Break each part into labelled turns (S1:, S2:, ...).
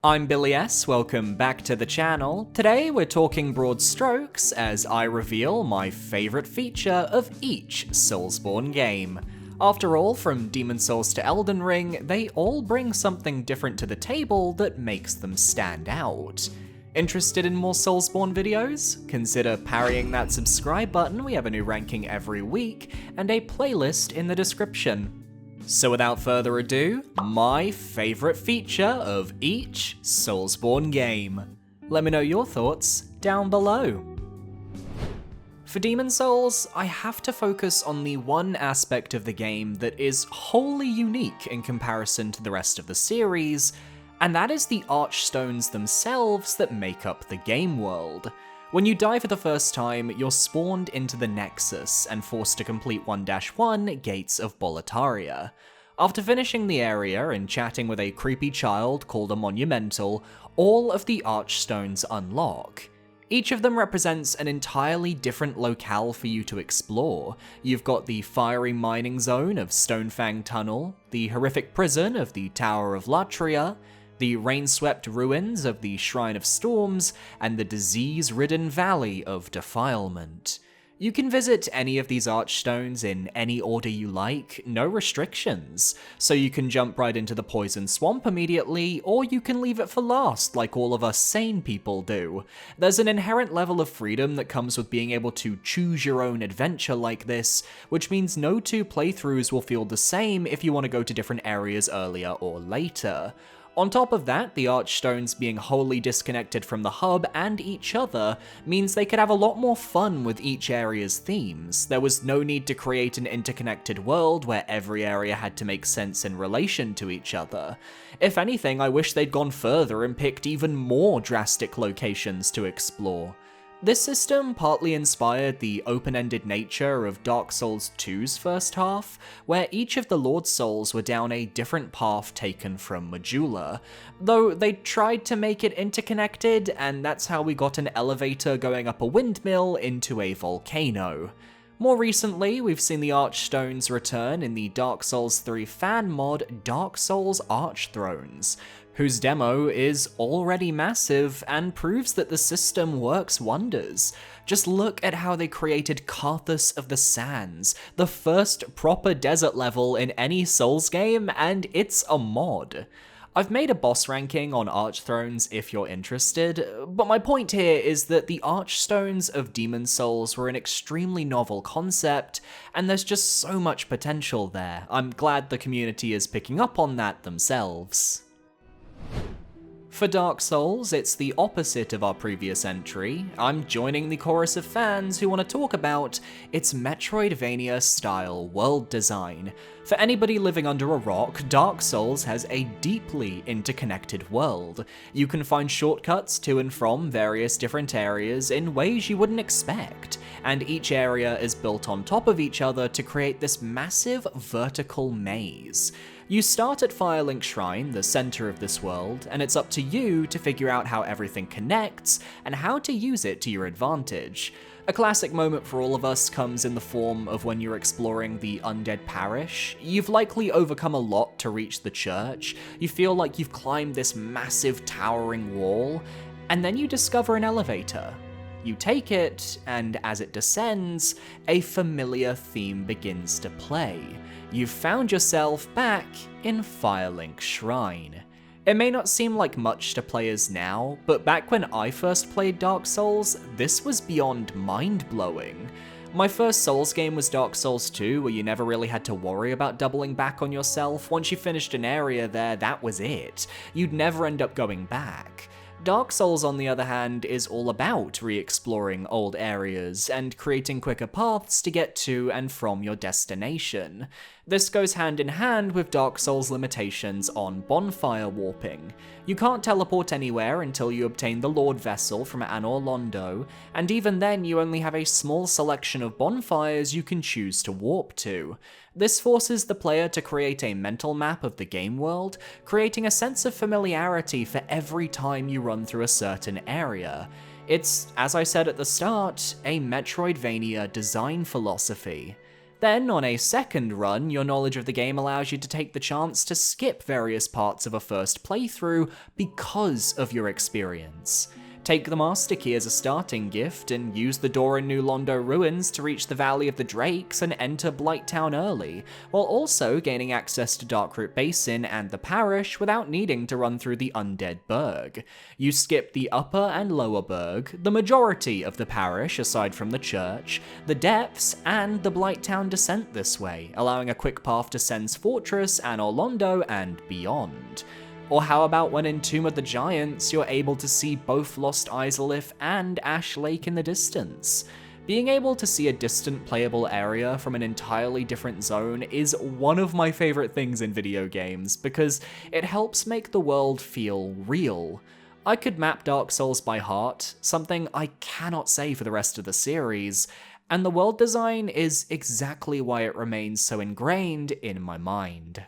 S1: I'm Billy S, welcome back to the channel. Today we're talking broad strokes as I reveal my favourite feature of each Soulsborne game. After all, from Demon's Souls to Elden Ring, they all bring something different to the table that makes them stand out. Interested in more Soulsborne videos? Consider parrying that subscribe button, we have a new ranking every week, and a playlist in the description. So without further ado, my favourite feature of each Soulsborne game. Let me know your thoughts down below. For Demon's Souls, I have to focus on the one aspect of the game that is wholly unique in comparison to the rest of the series, and that is the archstones themselves that make up the game world. When you die for the first time, you're spawned into the Nexus and forced to complete 1-1 Gates of Boletaria. After finishing the area and chatting with a creepy child called a Monumental, all of the archstones unlock. Each of them represents an entirely different locale for you to explore. You've got the fiery mining zone of Stonefang Tunnel, the horrific prison of the Tower of Latria, the rain-swept ruins of the Shrine of Storms, and the disease-ridden Valley of Defilement. You can visit any of these archstones in any order you like, no restrictions, so you can jump right into the Poison Swamp immediately, or you can leave it for last like all of us sane people do. There's an inherent level of freedom that comes with being able to choose your own adventure like this, which means no two playthroughs will feel the same if you want to go to different areas earlier or later. On top of that, the archstones being wholly disconnected from the hub and each other means they could have a lot more fun with each area's themes. There was no need to create an interconnected world where every area had to make sense in relation to each other. If anything, I wish they'd gone further and picked even more drastic locations to explore. This system partly inspired the open-ended nature of Dark Souls 2's first half, where each of the Lord's Souls were down a different path taken from Majula, though they tried to make it interconnected, and that's how we got an elevator going up a windmill into a volcano. More recently, we've seen the Archstones return in the Dark Souls 3 fan mod Dark Souls Archthrones, whose demo is already massive and proves that the system works wonders. Just look at how they created Karthus of the Sands, the first proper desert level in any Souls game, and it's a mod. I've made a boss ranking on Archthrones if you're interested, but my point here is that the Archstones of Demon's Souls were an extremely novel concept, and there's just so much potential there. I'm glad the community is picking up on that themselves. For Dark Souls, it's the opposite of our previous entry. I'm joining the chorus of fans who want to talk about its Metroidvania-style world design. For anybody living under a rock, Dark Souls has a deeply interconnected world. You can find shortcuts to and from various different areas in ways you wouldn't expect, and each area is built on top of each other to create this massive vertical maze. You start at Firelink Shrine, the center of this world, and it's up to you to figure out how everything connects and how to use it to your advantage. A classic moment for all of us comes in the form of when you're exploring the Undead Parish. You've likely overcome a lot to reach the church, you feel like you've climbed this massive towering wall, and then you discover an elevator. You take it, and as it descends, a familiar theme begins to play. You've found yourself back in Firelink Shrine. It may not seem like much to players now, but back when I first played Dark Souls, this was beyond mind-blowing. My first Souls game was Dark Souls 2, where you never really had to worry about doubling back on yourself. Once you finished an area there, that was it. You'd never end up going back. Dark Souls, on the other hand, is all about re-exploring old areas and creating quicker paths to get to and from your destination. This goes hand in hand with Dark Souls' limitations on bonfire warping. You can't teleport anywhere until you obtain the Lord Vessel from Anor Londo, and even then you only have a small selection of bonfires you can choose to warp to. This forces the player to create a mental map of the game world, creating a sense of familiarity for every time you run through a certain area. It's, as I said at the start, a Metroidvania design philosophy. Then, on a second run, your knowledge of the game allows you to take the chance to skip various parts of a first playthrough because of your experience. Take the Master Key as a starting gift and use the door in New Londo Ruins to reach the Valley of the Drakes and enter Blighttown early, while also gaining access to Darkroot Basin and the parish without needing to run through the Undead Burg. You skip the Upper and Lower Burg, the majority of the parish aside from the church, the depths, and the Blighttown descent this way, allowing a quick path to Sen's Fortress, Anor Londo, and beyond. Or how about when in Tomb of the Giants, you're able to see both Lost Izalith and Ash Lake in the distance? Being able to see a distant playable area from an entirely different zone is one of my favorite things in video games, because it helps make the world feel real. I could map Dark Souls by heart, something I cannot say for the rest of the series, and the world design is exactly why it remains so ingrained in my mind.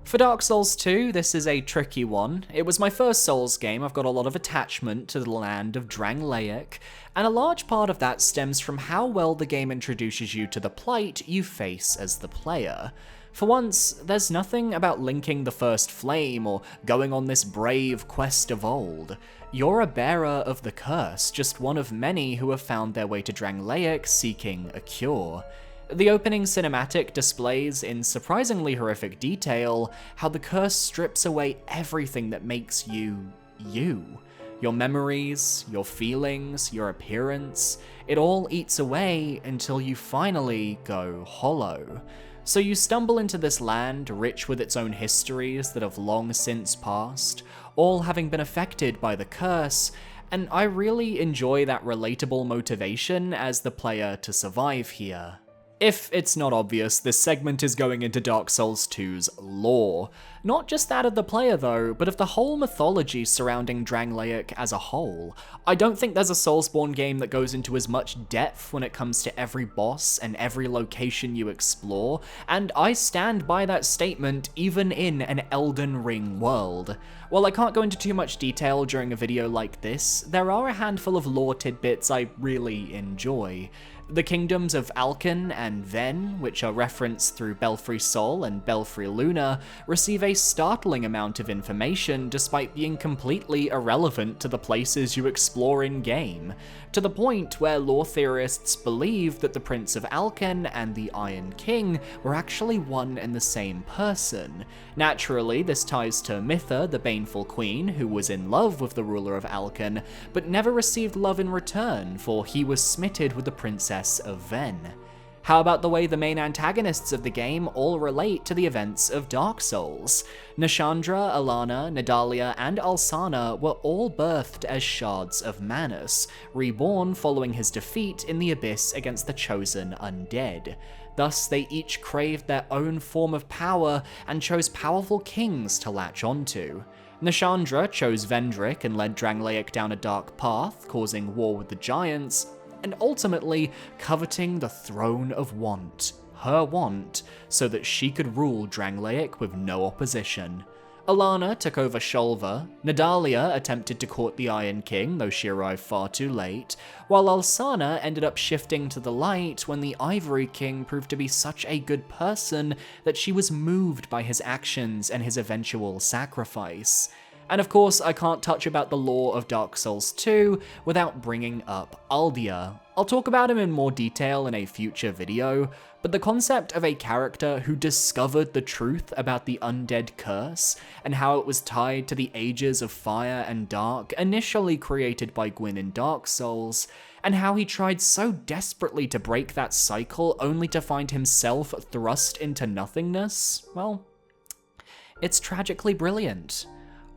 S1: For Dark Souls 2, this is a tricky one. It was my first Souls game. I've got a lot of attachment to the land of Drangleic, and a large part of that stems from how well the game introduces you to the plight you face as the player. For once, there's nothing about linking the first flame or going on this brave quest of old. You're a bearer of the curse, just one of many who have found their way to Drangleic seeking a cure. The opening cinematic displays in surprisingly horrific detail how the curse strips away everything that makes you, you. Your memories, your feelings, your appearance, it all eats away until you finally go hollow. So you stumble into this land rich with its own histories that have long since passed, all having been affected by the curse, and I really enjoy that relatable motivation as the player to survive here. If it's not obvious, this segment is going into Dark Souls 2's lore. Not just that of the player though, but of the whole mythology surrounding Drangleic as a whole. I don't think there's a Soulsborne game that goes into as much depth when it comes to every boss and every location you explore, and I stand by that statement even in an Elden Ring world. While I can't go into too much detail during a video like this, there are a handful of lore tidbits I really enjoy. The kingdoms of Alken and Ven, which are referenced through Belfry Sol and Belfry Luna, receive a startling amount of information despite being completely irrelevant to the places you explore in-game, to the point where lore theorists believe that the Prince of Alken and the Iron King were actually one and the same person. Naturally, this ties to Mitha, the Baneful Queen, who was in love with the ruler of Alken, but never received love in return, for he was smitted with the Princess of Ven. How about the way the main antagonists of the game all relate to the events of Dark Souls? Nashandra, Alana, Nadalia, and Alsana were all birthed as shards of Manus, reborn following his defeat in the Abyss against the chosen undead. Thus, they each craved their own form of power and chose powerful kings to latch onto. Nashandra chose Vendrick and led Drangleic down a dark path, causing war with the giants, and ultimately coveting the throne of want, her want, so that she could rule Drangleic with no opposition. Alana took over Sholva, Nadalia attempted to court the Iron King, though she arrived far too late, while Alsana ended up shifting to the light when the Ivory King proved to be such a good person that she was moved by his actions and his eventual sacrifice. And of course, I can't touch about the lore of Dark Souls 2 without bringing up Uldir. I'll talk about him in more detail in a future video, but the concept of a character who discovered the truth about the undead curse and how it was tied to the ages of fire and dark initially created by Gwyn in Dark Souls, and how he tried so desperately to break that cycle only to find himself thrust into nothingness, well, it's tragically brilliant.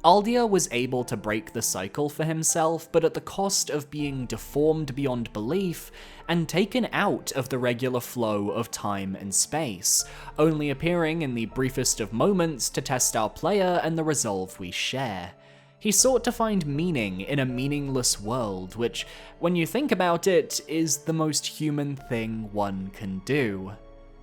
S1: Uldir was able to break the cycle for himself, but at the cost of being deformed beyond belief and taken out of the regular flow of time and space, only appearing in the briefest of moments to test our player and the resolve we share. He sought to find meaning in a meaningless world, which, when you think about it, is the most human thing one can do.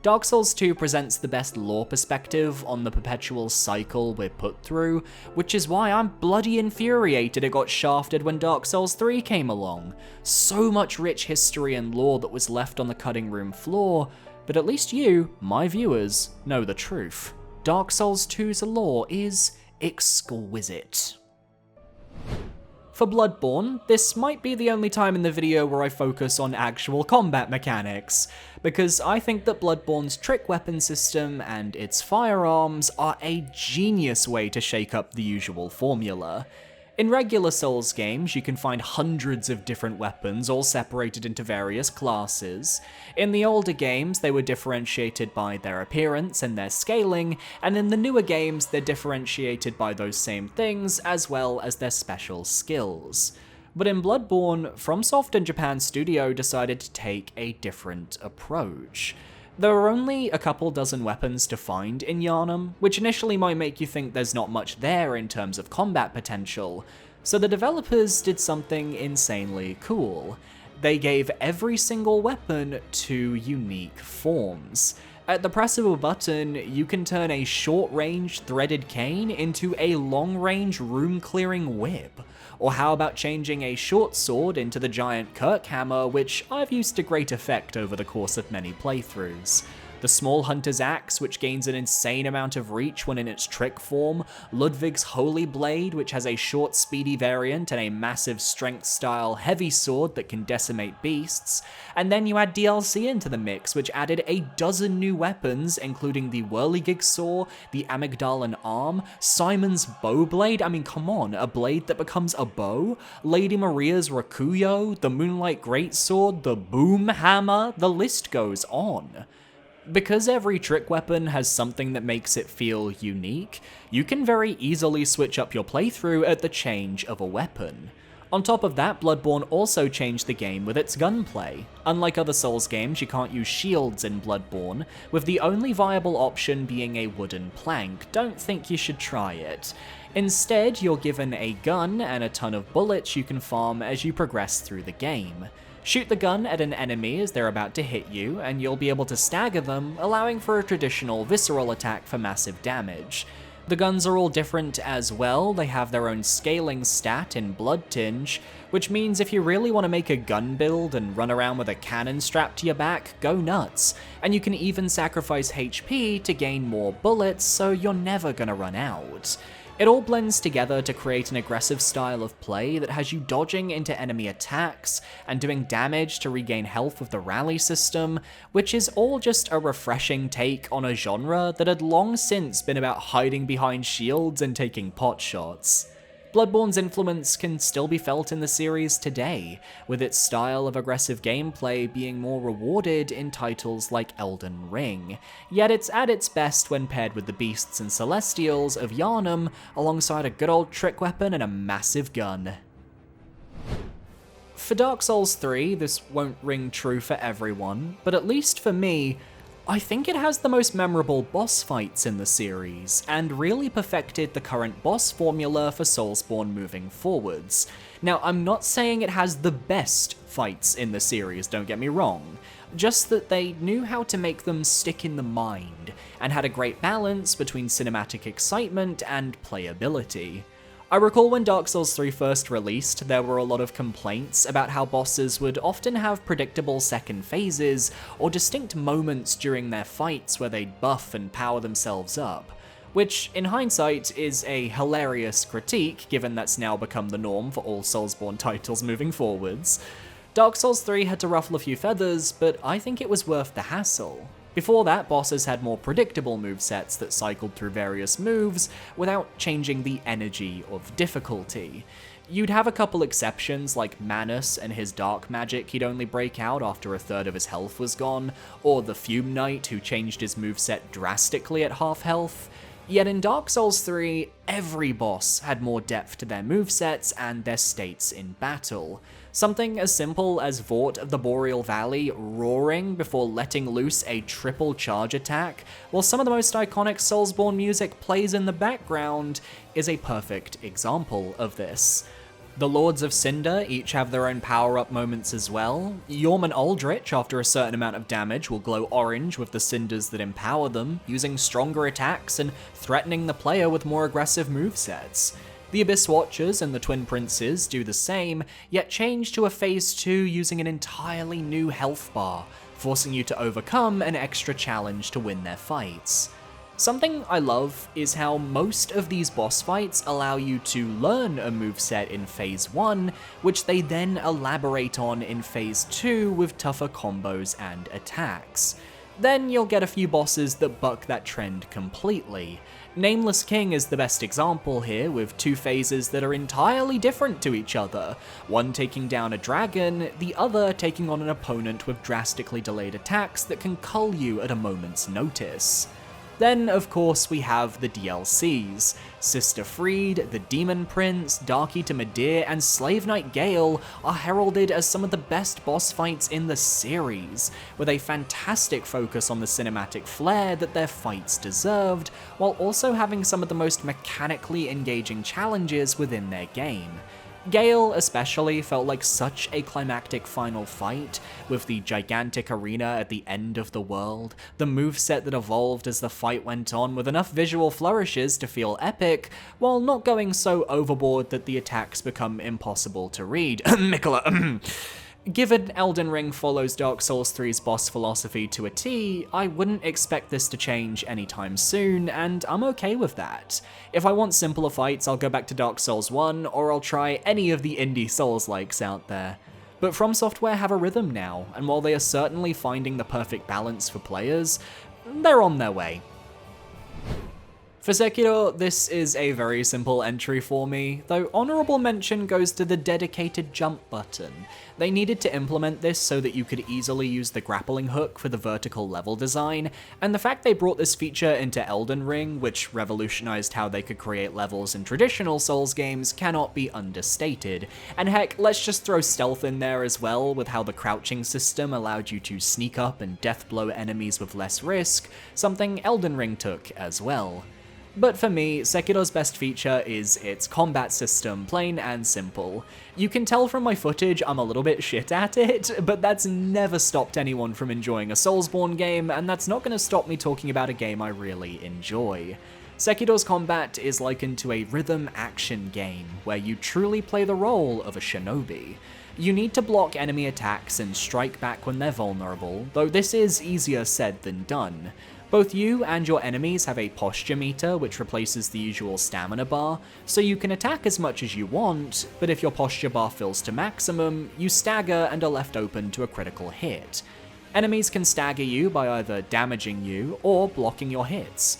S1: Dark Souls 2 presents the best lore perspective on the perpetual cycle we're put through, which is why I'm bloody infuriated it got shafted when Dark Souls 3 came along. So much rich history and lore that was left on the cutting room floor, but at least you, my viewers, know the truth. Dark Souls 2's lore is exquisite. For Bloodborne, this might be the only time in the video where I focus on actual combat mechanics, because I think that Bloodborne's trick weapon system and its firearms are a genius way to shake up the usual formula. In regular Souls games, you can find hundreds of different weapons, all separated into various classes. In the older games, they were differentiated by their appearance and their scaling, and in the newer games, they're differentiated by those same things, as well as their special skills. But in Bloodborne, FromSoft and Japan Studio decided to take a different approach. There are only a couple dozen weapons to find in Yharnam, which initially might make you think there's not much there in terms of combat potential, so the developers did something insanely cool. They gave every single weapon 2 unique forms. At the press of a button, you can turn a short-range threaded cane into a long-range room-clearing whip. Or how about changing a short sword into the giant Kirk hammer, which I've used to great effect over the course of many playthroughs. The small hunter's axe, which gains an insane amount of reach when in its trick form, Ludwig's holy blade, which has a short speedy variant and a massive strength style heavy sword that can decimate beasts, and then you add DLC into the mix, which added a dozen new weapons, including the Whirligig saw, the Amygdalan arm, Simon's bow blade, I mean come on, a blade that becomes a bow, Lady Maria's Rakuyo, the Moonlight Greatsword, the Boom Hammer, the list goes on. Because every trick weapon has something that makes it feel unique, you can very easily switch up your playthrough at the change of a weapon. On top of that, Bloodborne also changed the game with its gunplay. Unlike other Souls games, you can't use shields in Bloodborne, with the only viable option being a wooden plank. Don't think you should try it. Instead, you're given a gun and a ton of bullets you can farm as you progress through the game. Shoot the gun at an enemy as they're about to hit you, and you'll be able to stagger them, allowing for a traditional visceral attack for massive damage. The guns are all different as well. They have their own scaling stat in Blood Tinge, which means if you really want to make a gun build and run around with a cannon strapped to your back, go nuts. And you can even sacrifice HP to gain more bullets, so you're never gonna run out. It all blends together to create an aggressive style of play that has you dodging into enemy attacks and doing damage to regain health with the rally system, which is all just a refreshing take on a genre that had long since been about hiding behind shields and taking pot shots. Bloodborne's influence can still be felt in the series today, with its style of aggressive gameplay being more rewarded in titles like Elden Ring, yet it's at its best when paired with the beasts and celestials of Yharnam alongside a good old trick weapon and a massive gun. For Dark Souls 3, this won't ring true for everyone, but at least for me, I think it has the most memorable boss fights in the series, and really perfected the current boss formula for Soulsborne moving forwards. Now, I'm not saying it has the best fights in the series, don't get me wrong, just that they knew how to make them stick in the mind, and had a great balance between cinematic excitement and playability. I recall when Dark Souls 3 first released, there were a lot of complaints about how bosses would often have predictable second phases, or distinct moments during their fights where they'd buff and power themselves up, which in hindsight is a hilarious critique given that's now become the norm for all Soulsborne titles moving forwards. Dark Souls 3 had to ruffle a few feathers, but I think it was worth the hassle. Before that, bosses had more predictable movesets that cycled through various moves without changing the energy of difficulty. You'd have a couple exceptions like Manus and his dark magic he'd only break out after a third of his health was gone, or the Fume Knight who changed his moveset drastically at half health. Yet in Dark Souls 3, every boss had more depth to their movesets and their states in battle. Something as simple as Vort of the Boreal Valley roaring before letting loose a triple charge attack, while some of the most iconic Soulsborne music plays in the background, is a perfect example of this. The Lords of Cinder each have their own power-up moments as well. Yorman Aldrich, after a certain amount of damage, will glow orange with the cinders that empower them, using stronger attacks and threatening the player with more aggressive movesets. The Abyss Watchers and the Twin Princes do the same, yet change to a Phase 2 using an entirely new health bar, forcing you to overcome an extra challenge to win their fights. Something I love is how most of these boss fights allow you to learn a moveset in Phase 1, which they then elaborate on in Phase 2 with tougher combos and attacks. Then you'll get a few bosses that buck that trend completely. Nameless King is the best example here, with two phases that are entirely different to each other, one taking down a dragon, the other taking on an opponent with drastically delayed attacks that can cull you at a moment's notice. Then, of course, we have the DLCs. Sister Freed, the Demon Prince, Dark Eater Midir, and Slave Knight Gale are heralded as some of the best boss fights in the series, with a fantastic focus on the cinematic flair that their fights deserved, while also having some of the most mechanically engaging challenges within their game. Gale especially felt like such a climactic final fight, with the gigantic arena at the end of the world, the moveset that evolved as the fight went on with enough visual flourishes to feel epic, while not going so overboard that the attacks become impossible to read. Mikola, Given Elden Ring follows Dark Souls 3's boss philosophy to a T, I wouldn't expect this to change anytime soon, and I'm okay with that. If I want simpler fights, I'll go back to Dark Souls 1, or I'll try any of the indie Souls-likes out there. But From Software have a rhythm now, and while they are certainly finding the perfect balance for players, they're on their way. For Sekiro, this is a very simple entry for me, though honourable mention goes to the dedicated jump button. They needed to implement this so that you could easily use the grappling hook for the vertical level design, and the fact they brought this feature into Elden Ring, which revolutionized how they could create levels in traditional Souls games, cannot be understated. And heck, let's just throw stealth in there as well, with how the crouching system allowed you to sneak up and deathblow enemies with less risk, something Elden Ring took as well. But for me, Sekiro's best feature is its combat system, plain and simple. You can tell from my footage I'm a little bit shit at it, but that's never stopped anyone from enjoying a Soulsborne game, and that's not going to stop me talking about a game I really enjoy. Sekiro's combat is likened to a rhythm action game, where you truly play the role of a shinobi. You need to block enemy attacks and strike back when they're vulnerable, though this is easier said than done. Both you and your enemies have a posture meter, which replaces the usual stamina bar, so you can attack as much as you want, but if your posture bar fills to maximum, you stagger and are left open to a critical hit. Enemies can stagger you by either damaging you or blocking your hits.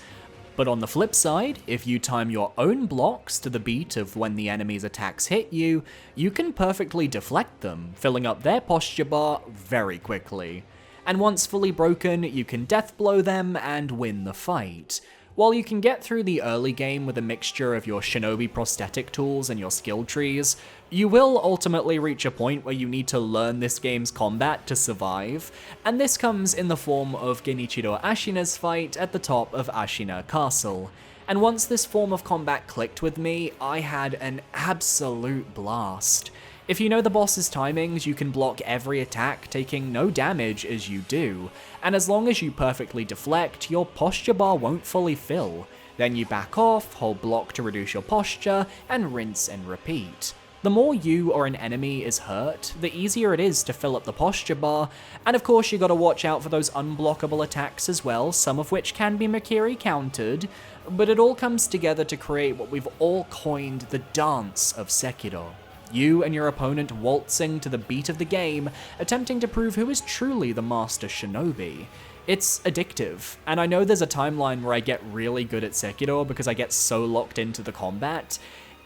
S1: But on the flip side, if you time your own blocks to the beat of when the enemy's attacks hit you, you can perfectly deflect them, filling up their posture bar very quickly. And once fully broken, you can deathblow them and win the fight. While you can get through the early game with a mixture of your shinobi prosthetic tools and your skill trees, you will ultimately reach a point where you need to learn this game's combat to survive, and this comes in the form of Genichiro Ashina's fight at the top of Ashina Castle. And once this form of combat clicked with me, I had an absolute blast. If you know the boss's timings, you can block every attack, taking no damage as you do, and as long as you perfectly deflect, your posture bar won't fully fill. Then you back off, hold block to reduce your posture, and rinse and repeat. The more you or an enemy is hurt, the easier it is to fill up the posture bar, and of course you gotta watch out for those unblockable attacks as well, some of which can be Makiri countered, but it all comes together to create what we've all coined the dance of Sekiro. You and your opponent waltzing to the beat of the game, attempting to prove who is truly the master shinobi. It's addictive, and I know there's a timeline where I get really good at Sekiro because I get so locked into the combat.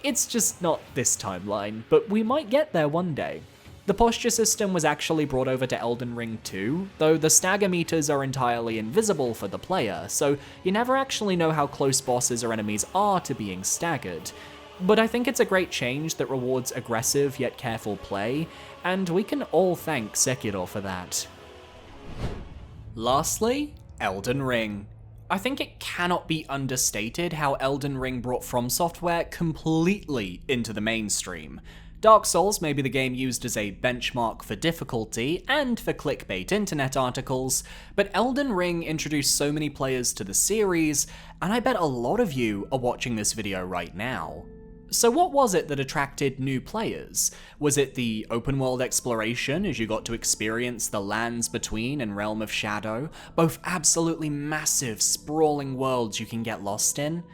S1: It's just not this timeline, but we might get there one day. The posture system was actually brought over to Elden Ring 2, though the stagger meters are entirely invisible for the player, so you never actually know how close bosses or enemies are to being staggered. But I think it's a great change that rewards aggressive yet careful play, and we can all thank Sekiro for that. Lastly, Elden Ring. I think it cannot be understated how Elden Ring brought From Software completely into the mainstream. Dark Souls may be the game used as a benchmark for difficulty and for clickbait internet articles, but Elden Ring introduced so many players to the series, and I bet a lot of you are watching this video right now. So what was it that attracted new players? Was it the open world exploration as you got to experience the lands between and Realm of Shadow, both absolutely massive, sprawling worlds you can get lost in?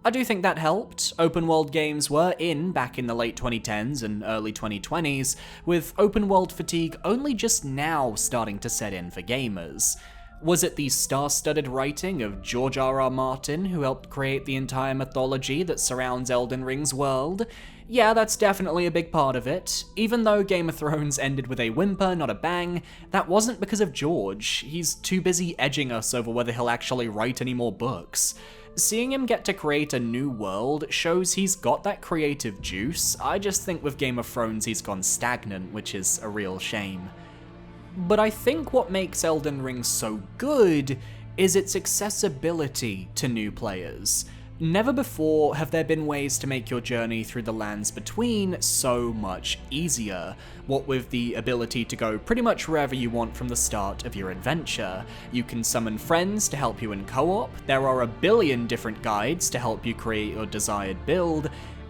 S1: I do think that helped. Open world games were in back in the late 2010s and early 2020s, with open world fatigue only just now starting to set in for gamers. Was it the star-studded writing of George R.R. Martin who helped create the entire mythology that surrounds Elden Ring's world? Yeah, that's definitely a big part of it. Even though Game of Thrones ended with a whimper, not a bang, that wasn't because of George. He's too busy edging us over whether he'll actually write any more books. Seeing him get to create a new world shows he's got that creative juice. I just think with Game of Thrones he's gone stagnant, which is a real shame. But I think what makes Elden Ring so good is its accessibility to new players. Never before have there been ways to make your journey through the lands between so much easier, what with the ability to go pretty much wherever you want from the start of your adventure. You can summon friends to help you in co-op, there are a billion different guides to help you create your desired build,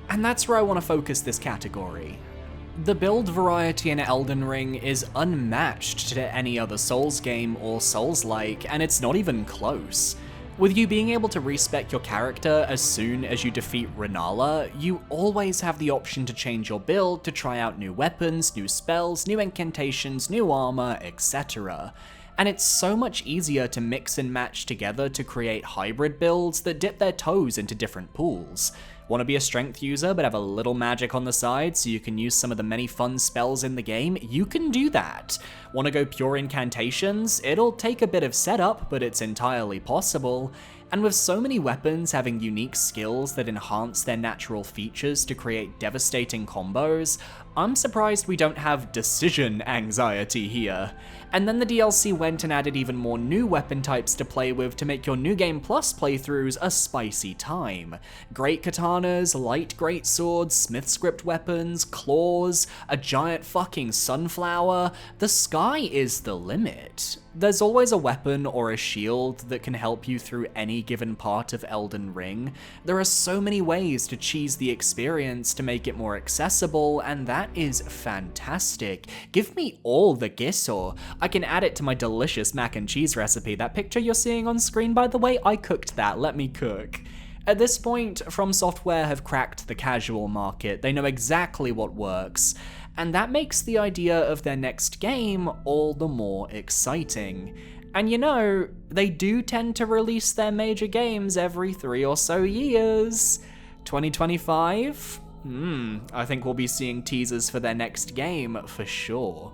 S1: and that's where I want to focus this category. The build variety in Elden Ring is unmatched to any other Souls game or Souls-like, and it's not even close. With you being able to respec your character as soon as you defeat Rennala, you always have the option to change your build to try out new weapons, new spells, new incantations, new armor, etc. And it's so much easier to mix and match together to create hybrid builds that dip their toes into different pools. Want to be a strength user but have a little magic on the side so you can use some of the many fun spells in the game? You can do that. Want to go pure incantations? It'll take a bit of setup, but it's entirely possible. And with so many weapons having unique skills that enhance their natural features to create devastating combos, I'm surprised we don't have decision anxiety here. And then the DLC went and added even more new weapon types to play with to make your New Game Plus playthroughs a spicy time. Great katanas, light greatswords, smith script weapons, claws, a giant fucking sunflower. The sky is the limit. There's always a weapon or a shield that can help you through any given part of Elden Ring. There are so many ways to cheese the experience to make it more accessible, and that is fantastic. Give me all the gesso. I can add it to my delicious mac and cheese recipe. That picture you're seeing on screen, by the way, I cooked that. Let me cook. At this point, From Software have cracked the casual market. They know exactly what works. And that makes the idea of their next game all the more exciting. And you know, they do tend to release their major games every 3 or so years. 2025? I think we'll be seeing teasers for their next game for sure.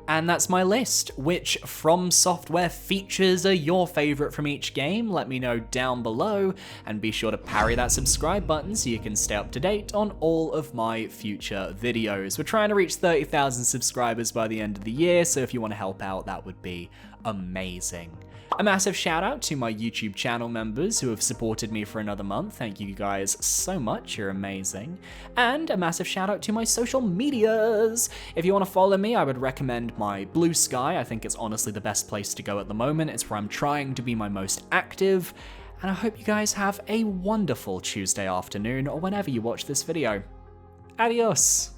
S1: And that's my list. Which From Software features are your favorite from each game? Let me know down below, and be sure to parry that subscribe button so you can stay up to date on all of my future videos. We're trying to reach 30,000 subscribers by the end of the year, so if you want to help out, that would be amazing. A massive shout out to my YouTube channel members who have supported me for another month. Thank you guys so much, you're amazing. And a massive shout out to my social medias. If you want to follow me, I would recommend my Blue Sky. I think it's honestly the best place to go at the moment. It's where I'm trying to be my most active. And I hope you guys have a wonderful Tuesday afternoon or whenever you watch this video. Adios.